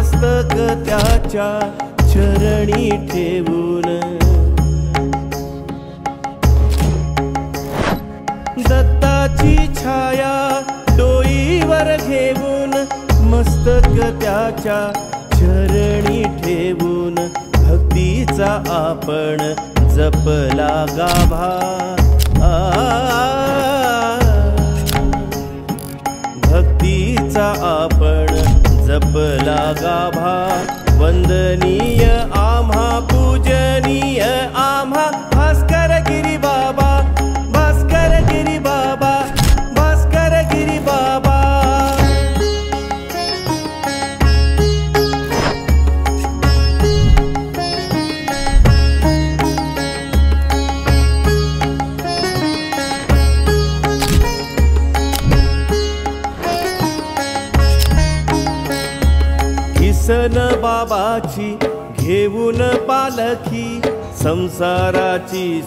मस्तक त्याच्या चरणी ठेवून, दत्ताची छाया डोईवर घेऊन, मस्तक त्याच्या चरणी ठेवून, भक्तीचा आपण जपला गाभा, भक्तीचा आपण जपला गाभा, वंदनीय आम्हा पूजनीय आम्हा भास्कर गिरी बाबा, भास्कर गिरी बाबा, भास्कर गिरी बाबा। किसन बाबाची घेऊन पालखी, संसाराची